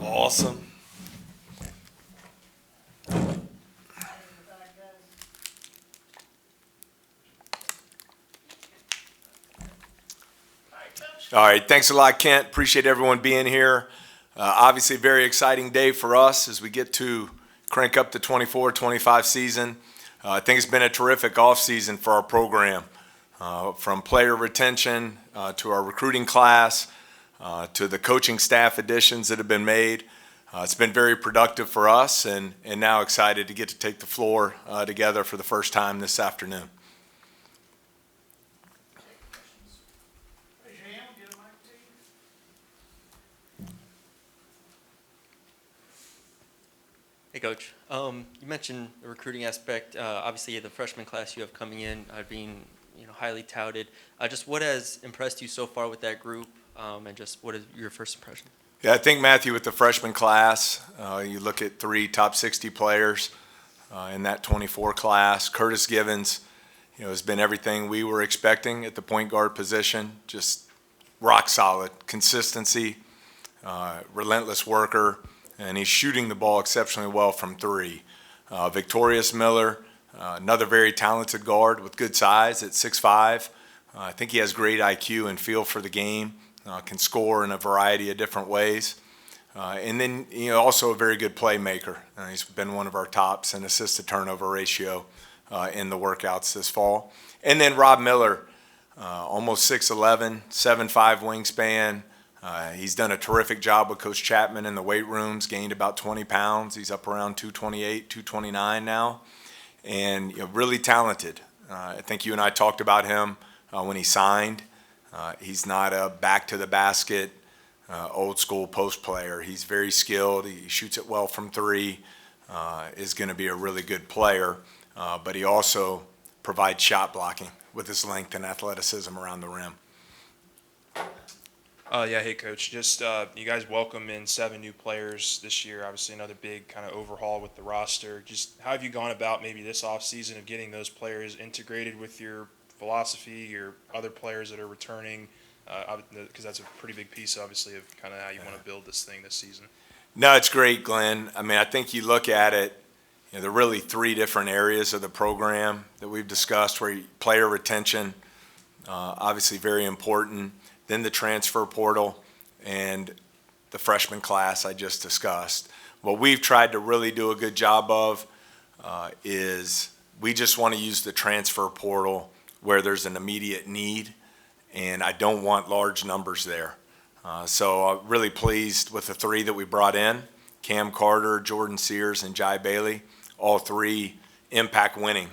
Awesome. All right, thanks a lot, Kent. Appreciate everyone being here. Obviously, a very exciting day for us as we get to crank up the 24-25 season. I think it's been a terrific offseason for our program, from player retention to our recruiting class to the coaching staff additions that have been made. It's been very productive for us, and now excited to get to take the floor together for the first time this afternoon. Hey, Coach. You mentioned the recruiting aspect. Obviously, the freshman class you have coming in being highly touted. Just what has impressed you so far with that group, and just what is your first impression? Yeah, I think, Matthew, with the freshman class, you look at 3 top 60 players in that 24 class. Curtis Givens, has been everything we were expecting at the point guard position. Just rock solid, consistency, relentless worker, and he's shooting the ball exceptionally well from 3. Victorious Miller, another very talented guard with good size at 6'5". I think he has great IQ and feel for the game. Can score in a variety of different ways. And then, also a very good playmaker. He's been one of our tops in assist-to-turnover ratio in the workouts this fall. And then Rob Miller, almost 6'11", 7'5" wingspan. He's done a terrific job with Coach Chapman in the weight rooms, gained about 20 pounds. He's up around 228, 229 now, and really talented. I think you and I talked about him when he signed. He's not a back-to-the-basket, old-school post player. He's very skilled. He shoots it well from 3, is going to be a really good player, but he also provides shot blocking with his length and athleticism around the rim. Yeah, hey, Coach. Just you guys welcome in 7 new players this year. Obviously, another big kind of overhaul with the roster. Just how have you gone about maybe this offseason of getting those players integrated with your philosophy, your other players that are returning? Because that's a pretty big piece, obviously, of kind of how you want to build this thing this season. No, it's great, Glenn. I mean, I think you look at it, there are really 3 different areas of the program that we've discussed where player retention, obviously very important. Then the transfer portal, and the freshman class I just discussed. What we've tried to really do a good job of is we just want to use the transfer portal where there's an immediate need, and I don't want large numbers there. So I'm really pleased with the 3 that we brought in, Cam Carter, Jordan Sears, and Jai Bailey, all 3 impact winning.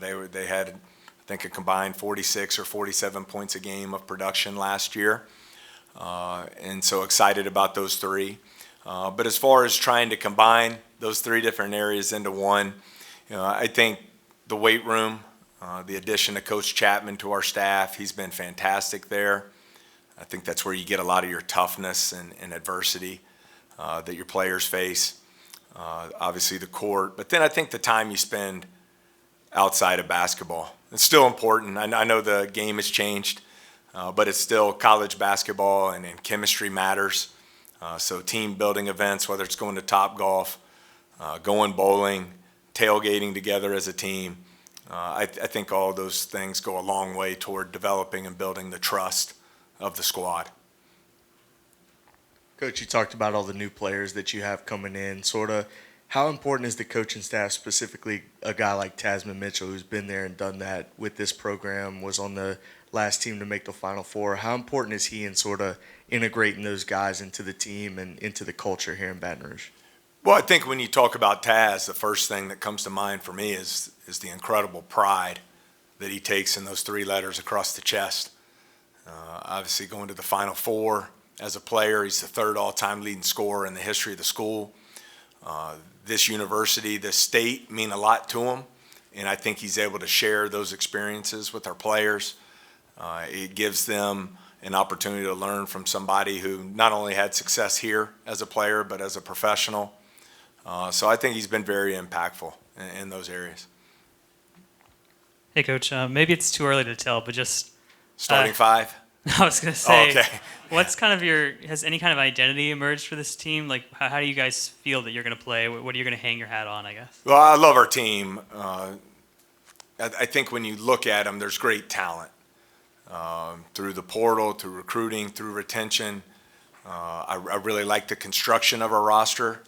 They had, I think, a combined 46 or 47 points a game of production last year. And so excited about those 3. But as far as trying to combine those 3 different areas into one, I think the weight room, the addition of Coach Chapman to our staff, he's been fantastic there. I think that's where you get a lot of your toughness and adversity that your players face. Obviously the court, but then I think the time you spend outside of basketball. It's still important. I know the game has changed, but it's still college basketball, and chemistry matters. So team building events, whether it's going to Topgolf, going bowling, tailgating together as a team, I think all those things go a long way toward developing and building the trust of the squad. Coach, you talked about all the new players that you have coming in. Sort of, how important is the coaching staff, specifically a guy like Tasmin Mitchell, who's been there and done that with this program, was on the last team to make the Final Four? How important is he in sort of integrating those guys into the team and into the culture here in Baton Rouge? Well, I think when you talk about Taz, the first thing that comes to mind for me is the incredible pride that he takes in those 3 letters across the chest. Obviously going to the Final Four as a player, he's the 3rd all-time leading scorer in the history of the school. This university, this state mean a lot to him, and I think he's able to share those experiences with our players. It gives them an opportunity to learn from somebody who not only had success here as a player, but as a professional. So I think he's been very impactful in those areas. Hey, Coach. Maybe it's too early to tell, but just Starting 5. I was gonna say, Okay. what's kind of has any kind of identity emerged for this team? Like, how do you guys feel that you're gonna play? What are you gonna hang your hat on, I guess? Well, I love our team. I think when you look at them, there's great talent through the portal, through recruiting, through retention. I really like the construction of our roster,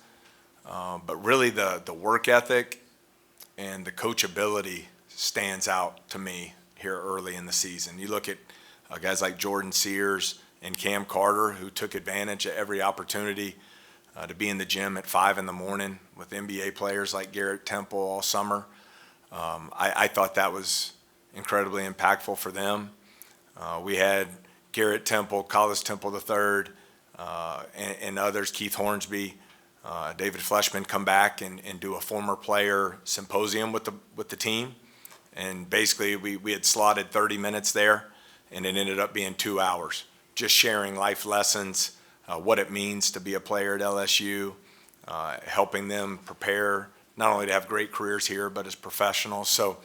but really the work ethic and the coachability stands out to me here early in the season. You look at guys like Jordan Sears and Cam Carter, who took advantage of every opportunity to be in the gym at 5 in the morning with NBA players like Garrett Temple all summer. I thought that was incredibly impactful for them. We had Garrett Temple, Collis Temple III, and others, Keith Hornsby, David Fleshman, come back and do a former player symposium with the team. And basically we had slotted 30 minutes there, and it ended up being 2 hours, just sharing life lessons, what it means to be a player at LSU, helping them prepare not only to have great careers here, but as professionals. So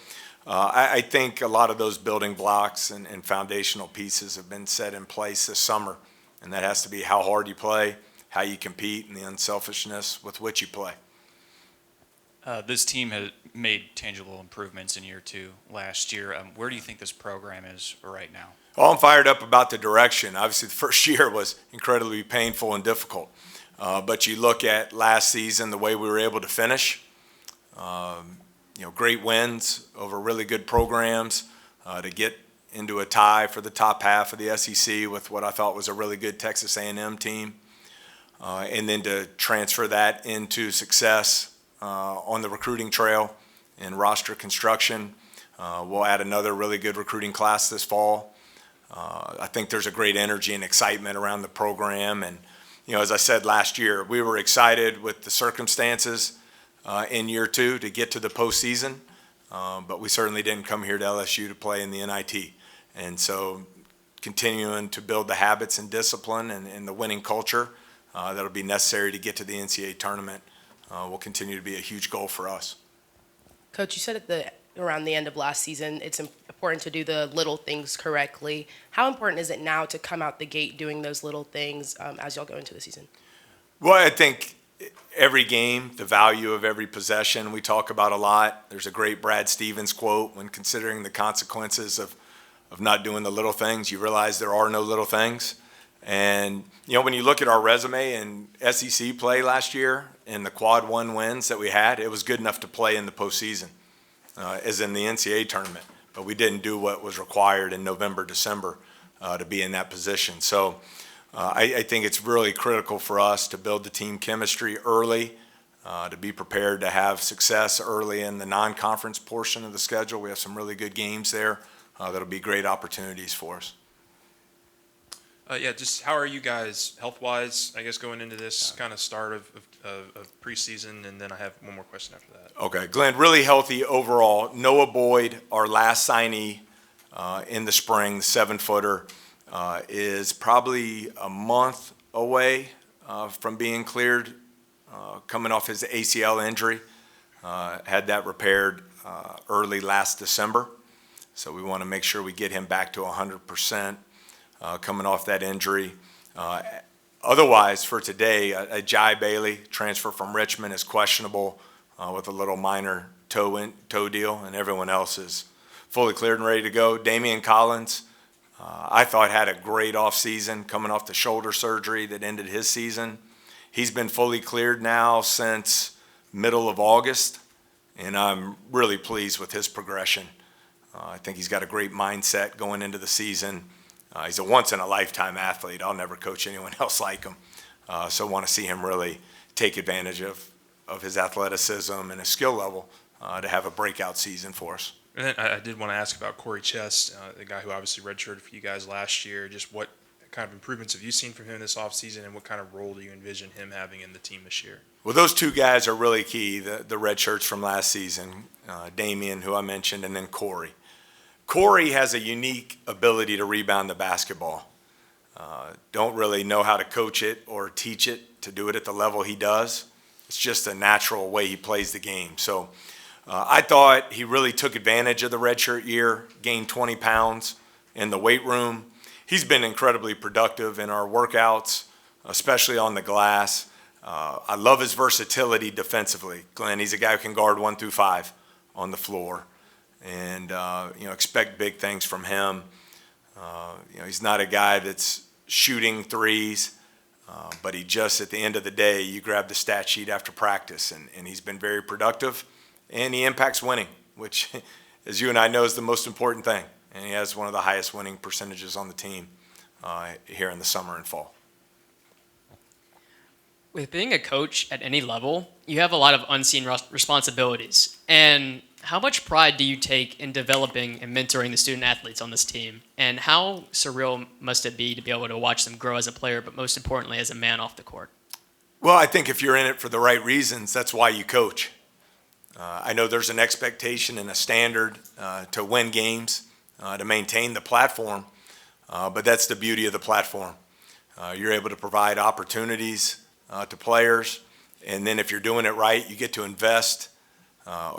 I think a lot of those building blocks and foundational pieces have been set in place this summer, and that has to be how hard you play, how you compete, and the unselfishness with which you play. This team has made tangible improvements in year 2 last year. Where do you think this program is right now? Well, I'm fired up about the direction. Obviously, the first year was incredibly painful and difficult. But you look at last season, the way we were able to finish, great wins over really good programs, to get into a tie for the top half of the SEC with what I thought was a really good Texas A&M team, and then to transfer that into success on the recruiting trail and roster construction. We'll add another really good recruiting class this fall. I think there's a great energy and excitement around the program. And, as I said last year, we were excited with the circumstances in year 2 to get to the postseason, but we certainly didn't come here to LSU to play in the NIT. And so continuing to build the habits and discipline and the winning culture that'll be necessary to get to the NCAA tournament will continue to be a huge goal for us. Coach, you said around the end of last season, it's important to do the little things correctly. How important is it now to come out the gate doing those little things as y'all go into the season? Well, I think every game, the value of every possession, we talk about a lot. There's a great Brad Stevens quote: when considering the consequences of not doing the little things, you realize there are no little things. And, when you look at our resume in SEC play last year and the quad 1 wins that we had, it was good enough to play in the postseason, as in the NCAA tournament. But we didn't do what was required in November, December to be in that position. So I think it's really critical for us to build the team chemistry early, to be prepared to have success early in the non-conference portion of the schedule. We have some really good games there that'll be great opportunities for us. Just how are you guys health-wise, I guess, going into this kind of start of preseason? And then I have one more question after that. Okay, Glenn, really healthy overall. Noah Boyd, our last signee in the spring, 7-footer, is probably a month away from being cleared, coming off his ACL injury. Had that repaired early last December. So we want to make sure we get him back to 100%. Coming off that injury. Otherwise, for today, Jai Bailey, transfer from Richmond, is questionable with a little minor toe deal, and everyone else is fully cleared and ready to go. Damian Collins, I thought had a great offseason coming off the shoulder surgery that ended his season. He's been fully cleared now since middle of August, and I'm really pleased with his progression. I think he's got a great mindset going into the season. He's a once-in-a-lifetime athlete. I'll never coach anyone else like him. So I want to see him really take advantage of his athleticism and his skill level to have a breakout season for us. And then I did want to ask about Corey Chest, the guy who obviously redshirted for you guys last year. Just what kind of improvements have you seen from him this offseason, and what kind of role do you envision him having in the team this year? Well, those two guys are really key, the red shirts from last season, Damian, who I mentioned, and then Corey. Corey has a unique ability to rebound the basketball. Don't really know how to coach it or teach it to do it at the level he does. It's just a natural way he plays the game. So I thought he really took advantage of the redshirt year, gained 20 pounds in the weight room, he's been incredibly productive in our workouts, especially on the glass. I love his versatility defensively. Glenn, he's a guy who can guard 1 through 5 on the floor, and expect big things from him. He's not a guy that's shooting threes, but he just, at the end of the day, you grab the stat sheet after practice, and he's been very productive, and he impacts winning, which, as you and I know, is the most important thing. And he has one of the highest winning percentages on the team here in the summer and fall. With being a coach at any level, you have a lot of unseen responsibilities. And how much pride do you take in developing and mentoring the student athletes on this team? And how surreal must it be to be able to watch them grow as a player, but most importantly, as a man off the court? Well, I think if you're in it for the right reasons, that's why you coach. I know there's an expectation and a standard to win games, to maintain the platform, but that's the beauty of the platform. You're able to provide opportunities to players, and then if you're doing it right, you get to invest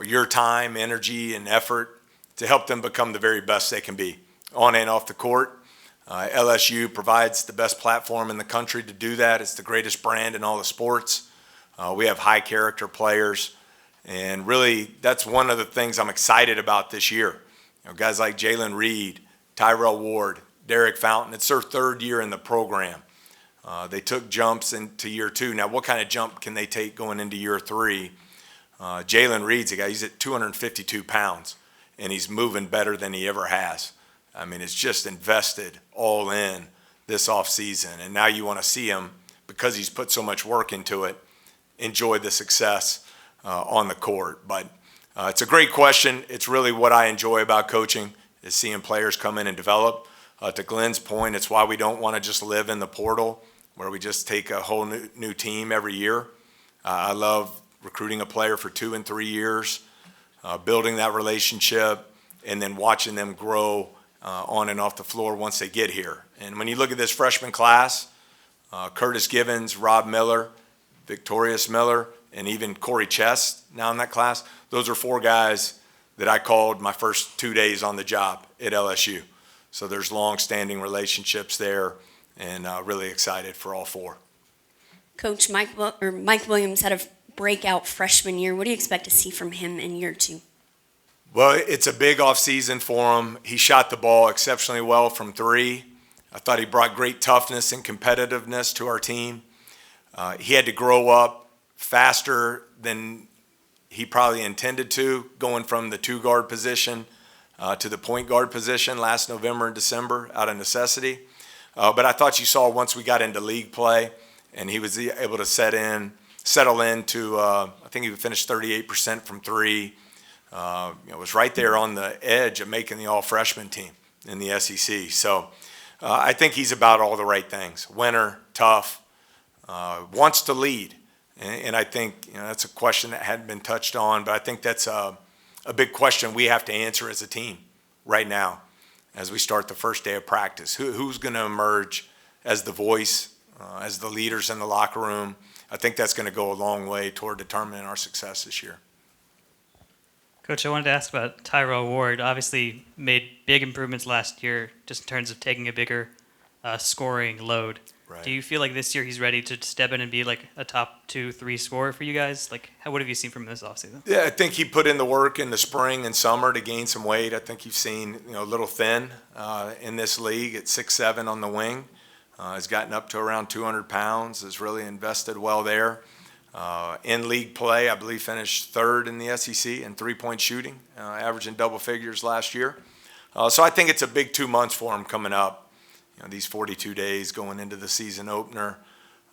your time, energy, and effort to help them become the very best they can be on and off the court. LSU provides the best platform in the country to do that. It's the greatest brand in all the sports. We have high character players, and really that's one of the things I'm excited about this year. Guys like Jalen Reed, Tyron Ward, Derek Fountain, it's their 3rd year in the program. They took jumps into year 2. Now, what kind of jump can they take going into year 3? Jalen Reed's a guy, he's at 252 pounds, and he's moving better than he ever has. I mean, it's just invested all in this offseason, and now you want to see him, because he's put so much work into it, enjoy the success on the court. But it's a great question. It's really what I enjoy about coaching, is seeing players come in and develop. To Glenn's point, it's why we don't want to just live in the portal, where we just take a whole new team every year. I love recruiting a player for 2 and 3 years, building that relationship, and then watching them grow on and off the floor once they get here. And when you look at this freshman class, Curtis Givens, Rob Miller, Victorious Miller, and even Corey Chest now in that class, those are 4 guys that I called my first 2 days on the job at LSU. So there's long-standing relationships there, and really excited for all 4. Coach, Mike Williams had a breakout freshman year. What do you expect to see from him in year 2? Well, it's a big offseason for him. He shot the ball exceptionally well from 3. I thought he brought great toughness and competitiveness to our team. He had to grow up faster than he probably intended to, going from the 2-guard position to the point guard position last November and December out of necessity. But I thought you saw once we got into league play and he was able to settle into, I think he finished 38% from 3. It was right there on the edge of making the all-freshman team in the SEC. So I think he's about all the right things. Winner, tough, wants to lead. And I think that's a question that hadn't been touched on, but I think that's a big question we have to answer as a team right now as we start the first day of practice. Who's going to emerge as the voice, as the leaders in the locker room? I think that's going to go a long way toward determining our success this year. Coach, I wanted to ask about Tyron Ward. Obviously made big improvements last year just in terms of taking a bigger scoring load. Right. Do you feel like this year he's ready to step in and be like a top 2-3 scorer for you guys? Like, what have you seen from him this offseason? Yeah, I think he put in the work in the spring and summer to gain some weight. I think you've seen a little thin in this league at 6'7" on the wing. Has gotten up to around 200 pounds, has really invested well there. In league play, I believe finished 3rd in the SEC in 3-point shooting, averaging double figures last year. So I think it's a big 2 months for him coming up. These 42 days going into the season opener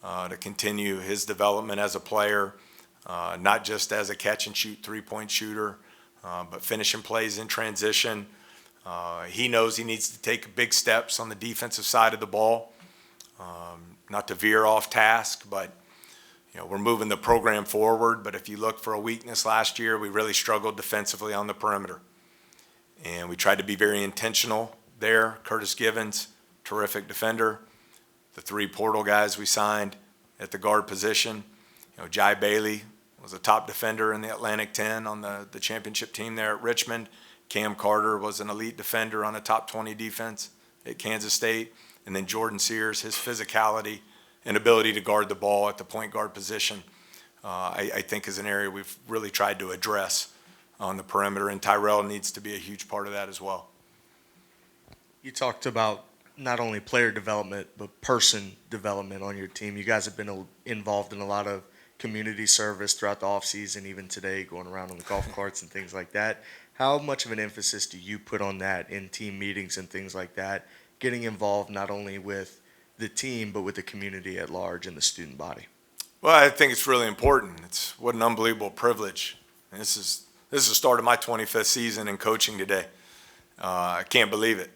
to continue his development as a player, not just as a catch-and-shoot 3-point shooter, but finishing plays in transition. He knows he needs to take big steps on the defensive side of the ball, not to veer off task, but we're moving the program forward. But if you look for a weakness last year, we really struggled defensively on the perimeter. And we tried to be very intentional there. Curtis Givens, terrific defender. The 3 portal guys we signed at the guard position. Jai Bailey was a top defender in the Atlantic 10 on the championship team there at Richmond. Cam Carter was an elite defender on a top 20 defense at Kansas State. And then Jordan Sears, his physicality and ability to guard the ball at the point guard position, I think is an area we've really tried to address on the perimeter, and Tyrell needs to be a huge part of that as well. You talked about not only player development, but person development on your team. You guys have been involved in a lot of community service throughout the offseason, even today, going around on the golf carts and things like that. How much of an emphasis do you put on that in team meetings and things like that, getting involved not only with the team, but with the community at large and the student body? Well, I think it's really important. It's what an unbelievable privilege. And this is the start of my 25th season in coaching today. I can't believe it.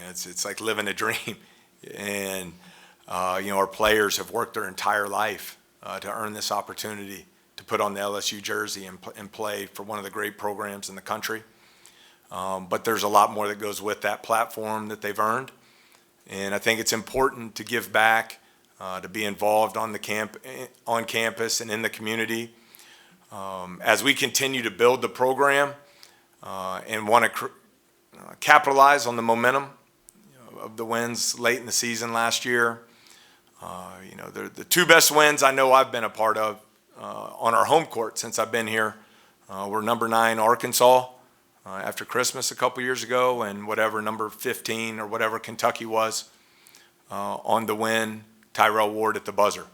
It's like living a dream. And our players have worked their entire life to earn this opportunity to put on the LSU jersey and play for one of the great programs in the country. But there's a lot more that goes with that platform that they've earned. And I think it's important to give back, to be involved on campus and in the community. As we continue to build the program and want to capitalize on the momentum of the wins late in the season last year. The two best wins I know I've been a part of on our home court since I've been here were number 9 Arkansas after Christmas a couple years ago, and number 15 or whatever Kentucky was on the win, Tyron Ward at the buzzer.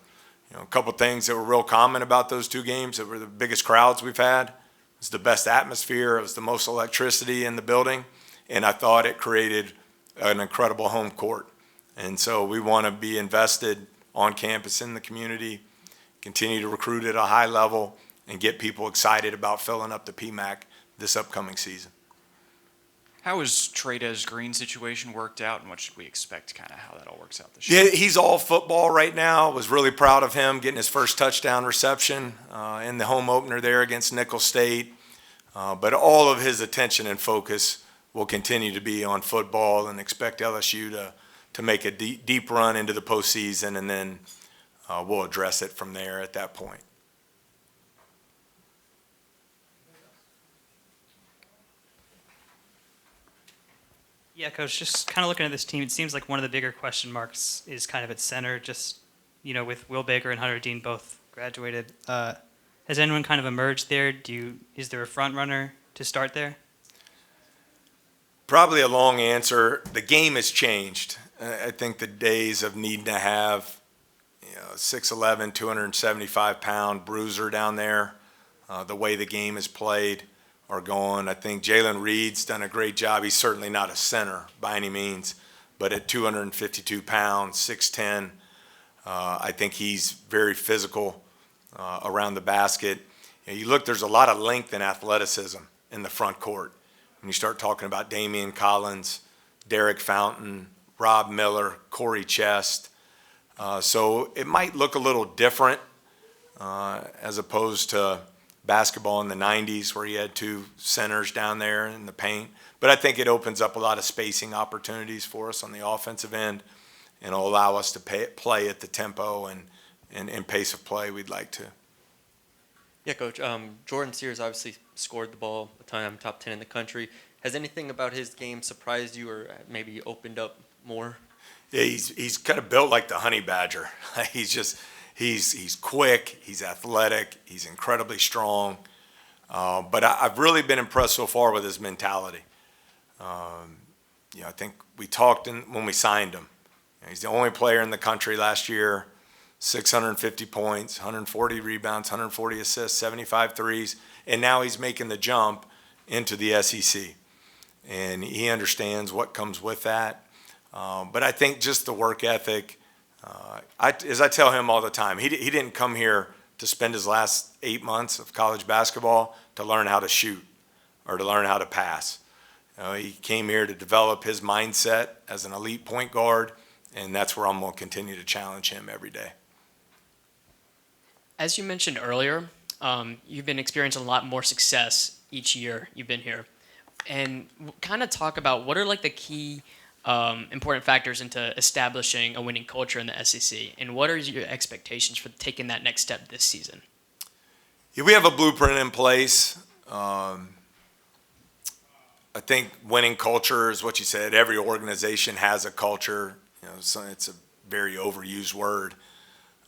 A couple things that were real common about those two games that were the biggest crowds we've had. It was the best atmosphere. It was the most electricity in the building, and I thought it created an incredible home court. And so we want to be invested on campus in the community, continue to recruit at a high level, and get people excited about filling up the PMAC this upcoming season. How has Tradez Green's situation worked out, and what should we expect, kind of how that all works out this year? Yeah, he's all football right now. Was really proud of him getting his first touchdown reception in the home opener there against Nicholls State. But all of his attention and focus will continue to be on football, and expect LSU to make a deep run into the postseason, and then we'll address it from there at that point. Yeah, Coach, just kind of looking at this team, it seems like one of the bigger question marks is kind of at center, just, with Will Baker and Hunter Dean both graduated. Has anyone kind of emerged there? Is there a front runner to start there? Probably a long answer. The game has changed. I think the days of needing to have 6'11", 275-pound bruiser down there, the way the game is played, are gone. I think Jalen Reed's done a great job. He's certainly not a center by any means, but at 252 pounds, 6'10", I think he's very physical around the basket. You look, there's a lot of length and athleticism in the front court. When you start talking about Damian Collins, Derek Fountain, Rob Miller, Corey Chest. So it might look a little different as opposed to basketball in the 90s where you had two centers down there in the paint. But I think it opens up a lot of spacing opportunities for us on the offensive end, and will allow us to play at the tempo and pace of play we'd like to. Yeah, Coach. Jordan Sears obviously scored the ball a ton, top 10 in the country. Has anything about his game surprised you, or maybe opened up more? Yeah, he's kind of built like the honey badger. He's quick, he's athletic, he's incredibly strong. But I've really been impressed so far with his mentality. I think we talked when we signed him. He's the only player in the country last year, 650 points, 140 rebounds, 140 assists, 75 threes, and now he's making the jump into the SEC. And he understands what comes with that. But I think just the work ethic, as I tell him all the time, he didn't come here to spend his last 8 months of college basketball to learn how to shoot or to learn how to pass. He came here to develop his mindset as an elite point guard, and that's where I'm going to continue to challenge him every day. As you mentioned earlier, you've been experiencing a lot more success each year you've been here. And kind of talk about what are like the key important factors into establishing a winning culture in the SEC, and what are your expectations for taking that next step this season? Yeah, we have a blueprint in place. I I think winning culture is what you said. Every organization has a culture. So it's a very overused word,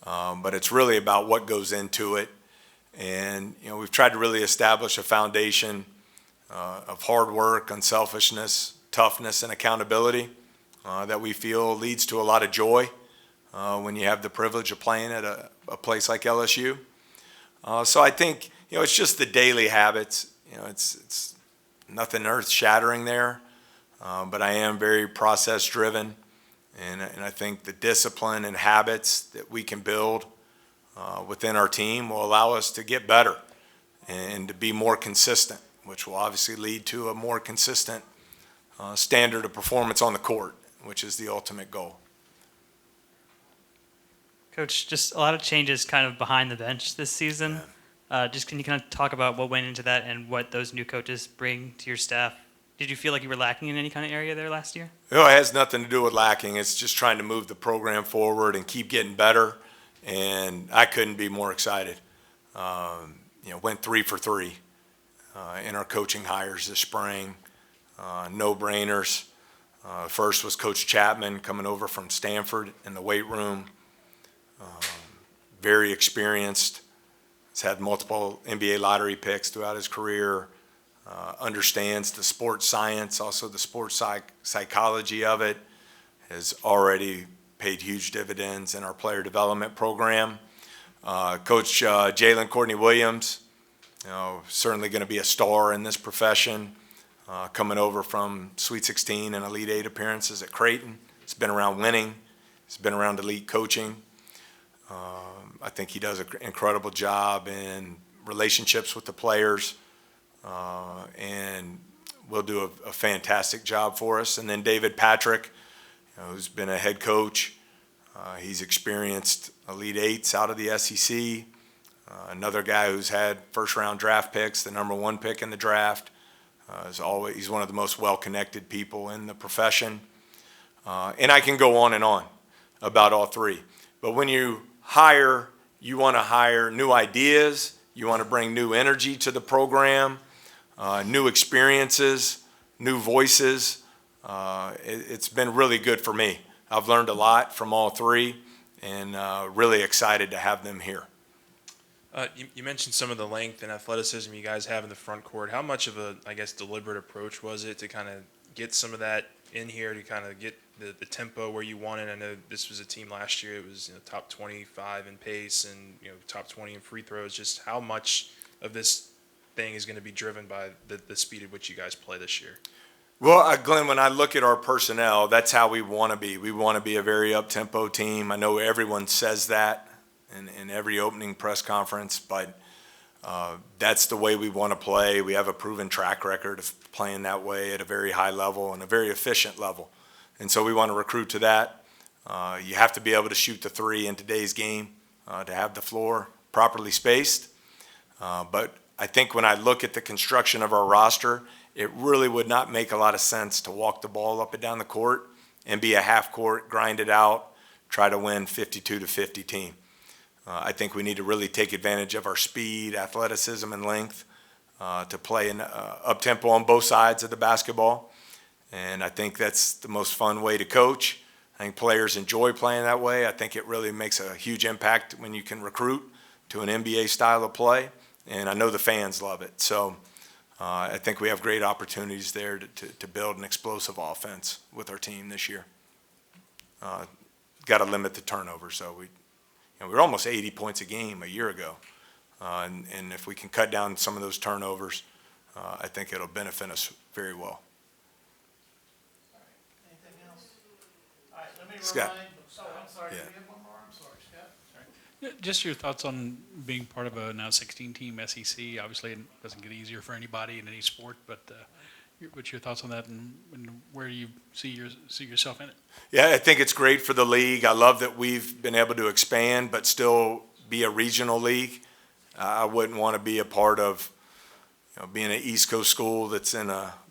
but it's really about what goes into it. And we've tried to really establish a foundation of hard work, unselfishness, toughness, and accountability that we feel leads to a lot of joy when you have the privilege of playing at a place like LSU. So I think it's just the daily habits. It's nothing earth-shattering there, but I am very process-driven, and I think the discipline and habits that we can build within our team will allow us to get better and to be more consistent, which will obviously lead to a more consistent standard of performance on the court, which is the ultimate goal. Coach, just a lot of changes kind of behind the bench this season. Just can you kind of talk about what went into that and what those new coaches bring to your staff? Did you feel like you were lacking in any kind of area there last year? It has nothing to do with lacking. It's just trying to move the program forward and keep getting better. And I couldn't be more excited. Went 3 for 3 in our coaching hires this spring. No-brainers. First was Coach Chapman coming over from Stanford in the weight room. Very experienced. He's had multiple NBA lottery picks throughout his career. Understands the sports science, also the sports psychology of it. Has already paid huge dividends in our player development program. Coach Jalen Courtney Williams, certainly going to be a star in this profession. Coming over from Sweet 16 and Elite 8 appearances at Creighton. He's been around winning. He's been around elite coaching. I think he does an incredible job in relationships with the players, and will do a fantastic job for us. And then David Patrick, who's been a head coach. He's experienced Elite 8s out of the SEC. Another guy who's had first-round draft picks, the number 1 pick in the draft. He's one of the most well-connected people in the profession. And I can go on and on about all three. But when you hire, you want to hire new ideas, you want to bring new energy to the program, new experiences, new voices. It's been really good for me. I've learned a lot from all three, and really excited to have them here. You mentioned some of the length and athleticism you guys have in the front court. How much of a, deliberate approach was it to kind of get some of that in here, to kind of get the tempo where you wanted? I know this was a team last year. It was top 25 in pace and top 20 in free throws. Just how much of this thing is going to be driven by the speed at which you guys play this year? Well, Glenn, when I look at our personnel, that's how we want to be. We want to be a very up-tempo team. I know everyone says that in every opening press conference, but that's the way we want to play. We have a proven track record of playing that way at a very high level and a very efficient level. And so we want to recruit to that. You have to be able to shoot the three in today's game to have the floor properly spaced. But I think when I look at the construction of our roster, it really would not make a lot of sense to walk the ball up and down the court and be a half-court, grind it out, try to win 52-50 team. I think we need to really take advantage of our speed, athleticism, and length to play in up-tempo on both sides of the basketball. And I think that's the most fun way to coach. I think players enjoy playing that way. I think it really makes a huge impact when you can recruit to an NBA style of play. And I know the fans love it. So I think we have great opportunities there to build an explosive offense with our team this year. Got to limit the turnover. So we were almost 80 points a game a year ago. And if we can cut down some of those turnovers, I think it'll benefit us very well. Anything else? All right, let me Scott. I'm sorry, Yeah. do we have one more? I'm sorry, Scott. Sorry. Just your thoughts on being part of a now 16-team SEC. Obviously, it doesn't get easier for anybody in any sport, but what's your thoughts on that, and where do you see yourself in it? Yeah, I think it's great for the league. I love that we've been able to expand but still be a regional league. I wouldn't want to be a part of being an East Coast school that's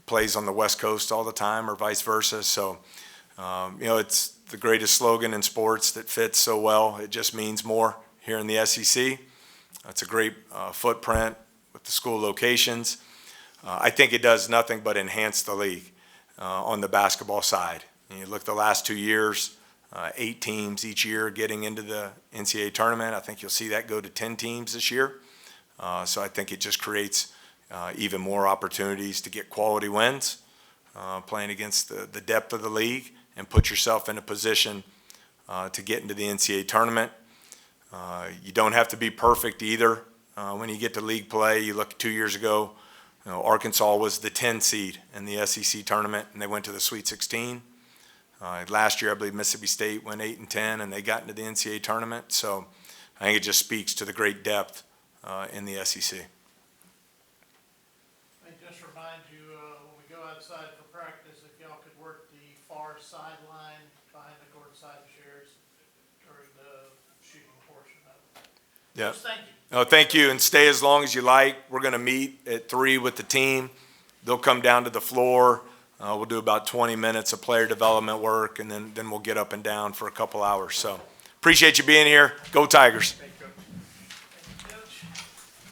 plays on the West Coast all the time, or vice versa. So, it's the greatest slogan in sports that fits so well. It just means more here in the SEC. It's a great footprint with the school locations. I think it does nothing but enhance the league on the basketball side. And you look the last 2 years, 8 teams each year getting into the NCAA tournament. I think you'll see that go to 10 teams this year. So I think it just creates even more opportunities to get quality wins, playing against the depth of the league, and put yourself in a position to get into the NCAA tournament. You don't have to be perfect either. When you get to league play, you look 2 years ago, Arkansas was the 10 seed in the SEC tournament, and they went to the Sweet 16. Last year, I believe Mississippi State went 8 and 10, and they got into the NCAA tournament. So I think it just speaks to the great depth in the SEC. And just remind you, when we go outside for practice, if y'all could work the far sideline behind the court side chairs during the shooting portion of it. Yeah. Just thank you. No, thank you, and stay as long as you like. We're going to meet at 3 with the team. They'll come down to the floor. We'll do about 20 minutes of player development work, and then we'll get up and down for a couple hours. So appreciate you being here. Go Tigers. Thank you.